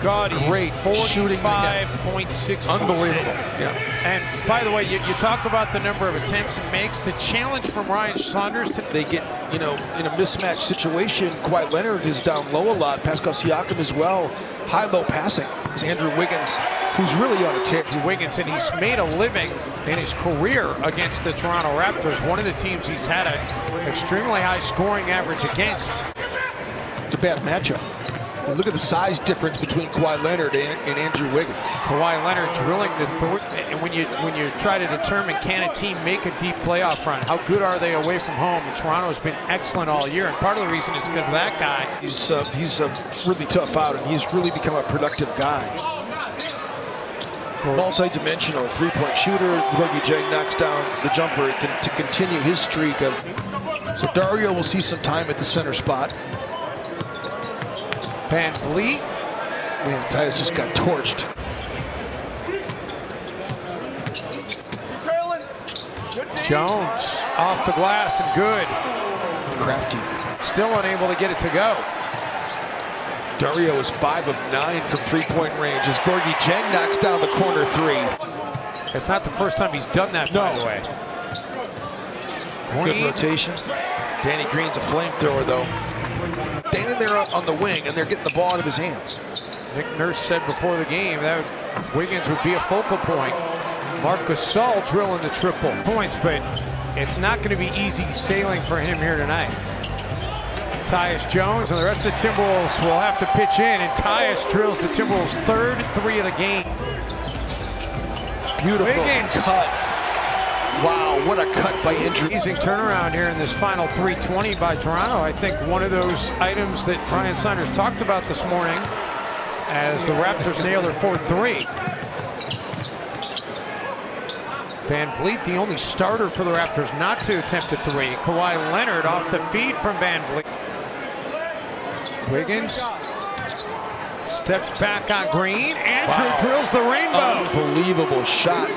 gaudy. Great shooting. 45.6%. Unbelievable. Yeah. And by the way, you talk about the number of attempts it makes. The challenge from Ryan Saunders to They get, in a mismatch situation. Kawhi Leonard is down low a lot. Pascal Siakam as well. High-low passing. It's Andrew Wiggins, who's really on a tear. Wiggins, and he's made a living in his career against the Toronto Raptors, one of the teams he's had an extremely high scoring average against. It's a bad matchup. And look at the size difference between Kawhi Leonard and Andrew Wiggins. Kawhi Leonard drilling and when you try to determine can a team make a deep playoff run, how good are they away from home? And Toronto's been excellent all year, and part of the reason is because of that guy. He's really tough out, and he's really become a productive guy. Multi-dimensional three-point shooter. Gorgui Dieng knocks down the jumper to continue his streak of. So Dario will see some time at the center spot. Van Vliet. Man, Tyus just got torched. Jones off the glass and good. Crafty. Still unable to get it to go. Dario is 5 of 9 from three-point range as Gorgui Dieng knocks down the corner three. It's not the first time he's done that, by the way. Good rotation. Danny Green's a flamethrower, though. Standing there on the wing, and they're getting the ball out of his hands. Nick Nurse said before the game that Wiggins would be a focal point. Marc Gasol drilling the triple points, but it's not going to be easy sailing for him here tonight. Tyus Jones and the rest of the Timberwolves will have to pitch in, and Tyus drills the Timberwolves' third three of the game. Beautiful Wiggins. cut. Wow, what a cut by Andrew. Amazing turnaround here in this final 3:20 by Toronto. I think one of those items that Ryan Saunders talked about this morning as the Raptors nail their fourth three. Van Vliet, the only starter for the Raptors not to attempt a three. Kawhi Leonard off the feed from Van Vliet. Wiggins steps back on Green. Andrew drills the rainbow. Unbelievable shot.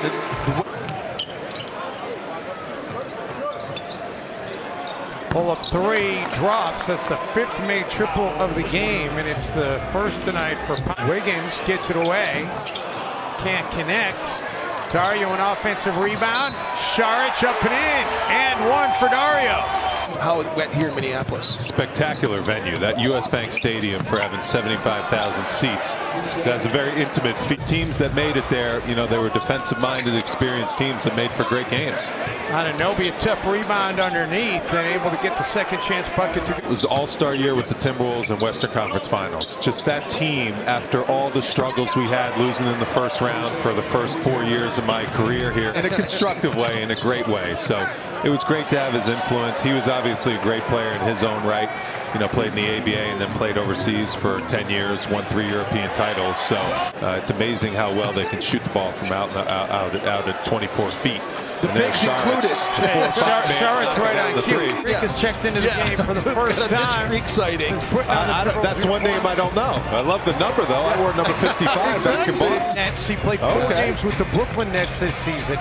Pull-up three, drops. That's the fifth made triple of the game, and it's the first tonight for Wiggins. Gets it away. Can't connect. Dario an offensive rebound. Saric up and in. And one for Dario. How it went here in Minneapolis. Spectacular venue. That US Bank Stadium, for having 75,000 seats. That's a very intimate feat. Teams that made it there, they were defensive-minded, experienced teams that made for great games. Anunoby, a tough rebound underneath, and able to get the second chance bucket. It was all-star year with the Timberwolves and Western Conference Finals. Just that team, after all the struggles we had losing in the first round for the first 4 years of my career here, in a constructive way, in a great way. So it was great to have his influence. He was obviously a great player in his own right. Played in the ABA and then played overseas for 10 years, won 3 European titles. So it's amazing how well they can shoot the ball from out at 24 feet. The bigs included. Saric right on cue. Creek has checked into the game for the first time. That's Creek sighting. That's one name I don't know. I love the number, though. I wore number 55 back in Boston. Nets. He played 4 games with the Brooklyn Nets this season.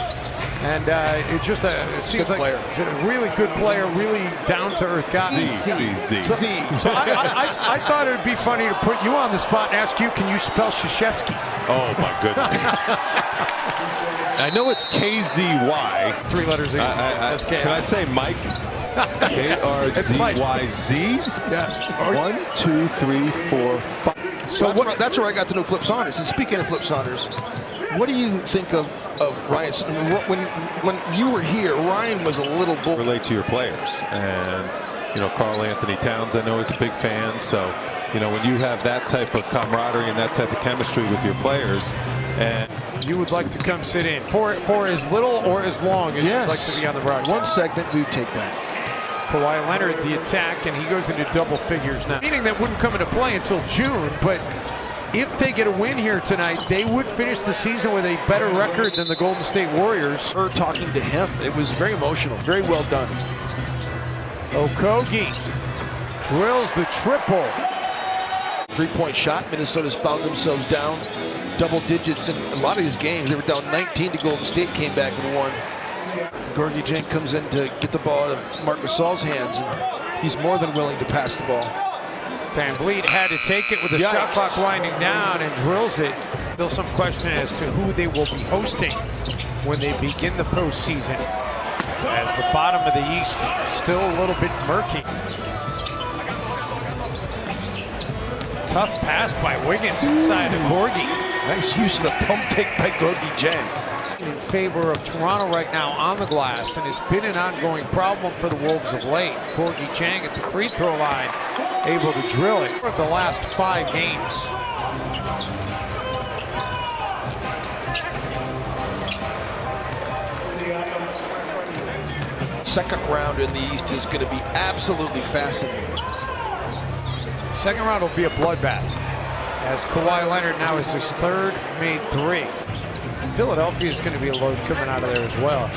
And it seems like he's a really good player, really down-to-earth guy. Z. So I thought it would be funny to put you on the spot and ask you, can you spell Krzyzewski? Oh, my goodness. I know it's KZY. 3 letters in. Can I say Mike? KRZYZ? Yeah. 1, 2, 3, 4, 5. So that's where I got to know Flip Saunders. And speaking of Flip Saunders, what do you think of Ryan? When you were here, Ryan was a little bull. Relate to your players. And, Karl Anthony Towns, I know, is a big fan. So, when you have that type of camaraderie and that type of chemistry with your players, and you would like to come sit in for as little or as long as you'd like to be on the broadcast. One segment, we take that. Kawhi Leonard, the attack, and he goes into double figures now. Meaning that wouldn't come into play until June, but if they get a win here tonight, they would finish the season with a better record than the Golden State Warriors. Her talking to him, it was very emotional, very well done. Okogie drills the triple. 3-point shot. Minnesota's found themselves down double digits in a lot of these games. They were down 19 to Golden State, came back and won. Gorgui Dieng comes in to get the ball out of Marc Gasol's hands, and he's more than willing to pass the ball. Van Vliet had to take it with the shot clock winding down and drills it. Still some question as to who they will be hosting when they begin the postseason, as the bottom of the East still a little bit murky. Tough pass by Wiggins inside of Gorgie. Nice use of the pump fake by Gorgie Jang. In favor of Toronto right now on the glass, and it's been an ongoing problem for the Wolves of late. Gorgie Jang at the free throw line, able to drill it for the last 5 games. Second round in the East is going to be absolutely fascinating. Second round will be a bloodbath, as Kawhi Leonard now is his 3rd made 3. Philadelphia is going to be a load coming out of there as well.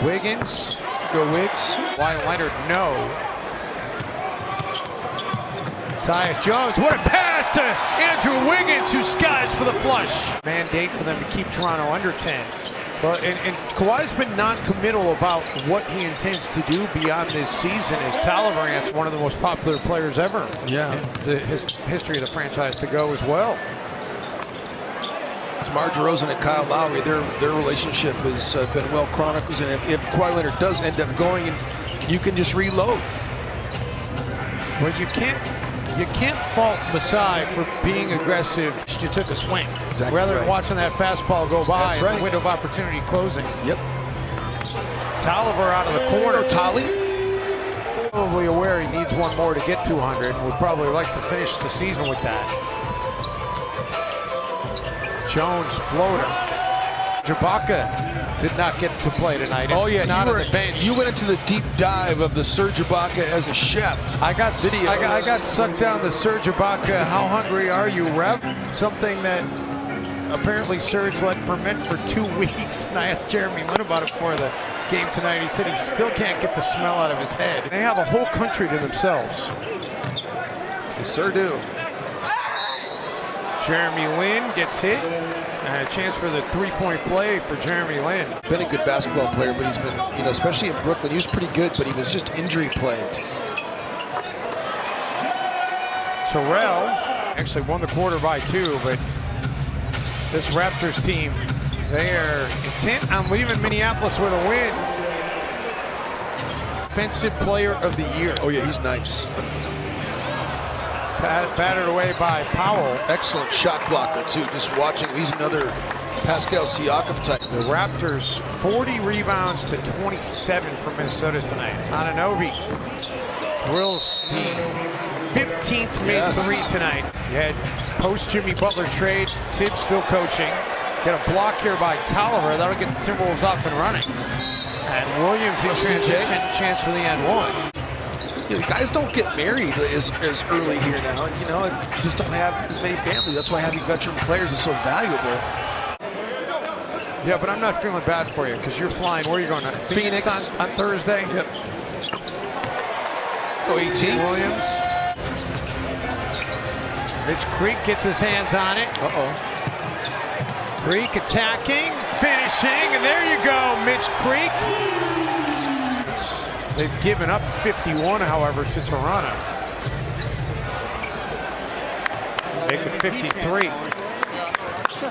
Wiggins. Go Wiggs. Kawhi Leonard, no. Tyus Jones, what a pass to Andrew Wiggins, who skies for the flush. Mandate for them to keep Toronto under 10. But and Kawhi's been non-committal about what he intends to do beyond this season, as Talleyrand's one of the most popular players ever. Yeah. In his history of the franchise to go as well. DeMar DeRozan and Kyle Lowry, their relationship has been well chronicled, and if Kawhi Leonard does end up going, and you can just reload. Well, you can't fault Masai for being aggressive. You took a swing. Exactly rather right. than watching that fastball go by. That's and right. the window of opportunity closing. Yep. Tolliver out of the corner. Tolly. Probably aware he needs one more to get 200. Would probably like to finish the season with that. Jones floater. Ibaka did not get to play tonight. Oh yeah, not on the bench. You went into the deep dive of the Serge Ibaka as a chef. I got sucked down the Serge Ibaka. How hungry are you, Rev? Something that apparently Serge let ferment for 2 weeks. And I asked Jeremy Lin about it before the game tonight. He said he still can't get the smell out of his head. They have a whole country to themselves. They sure do. Jeremy Lin gets hit. And a chance for the 3-point play for Jeremy Lin. Been a good basketball player, but he's been, especially in Brooklyn, he was pretty good, but he was just injury plagued. Terrell actually won the quarter by 2, but this Raptors team, they are intent on leaving Minneapolis with a win. Offensive player of the year. Oh yeah, he's nice. Battered away by Powell. Excellent shot blocker too. Just watching, he's another Pascal Siakam type. The Raptors 40 rebounds to 27 for Minnesota tonight. Anunoby drills the 15th made 3 tonight. You had post Jimmy Butler trade. Tibbs still coaching. Get a block here by Tolliver. That'll get the Timberwolves off and running. And Williams in transition, chance for the end 1. Guys don't get married as early here now, and just don't have as many families. That's why having veteran players is so valuable. Yeah, but I'm not feeling bad for you because you're flying. Where are you going? Phoenix on Thursday? Yep. Go 18. Williams. Mitch Creek gets his hands on it. Creek attacking, finishing, and there you go, Mitch Creek. They've given up 51, however, to Toronto. Make it 53.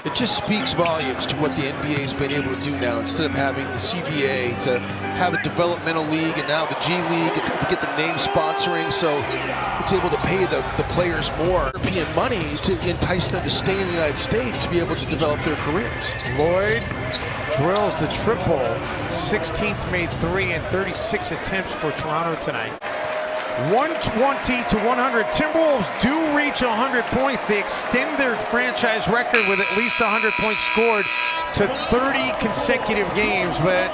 It just speaks volumes to what the NBA has been able to do now. Instead of having the CBA, to have a developmental league, and now the G League to get the name sponsoring, so it's able to pay the players more European money to entice them to stay in the United States to be able to develop their careers. Lloyd drills the triple. 16th made 3 and 36 attempts for Toronto tonight. 120 to 100. Timberwolves do reach 100 points. They extend their franchise record with at least 100 points scored to 30 consecutive games, but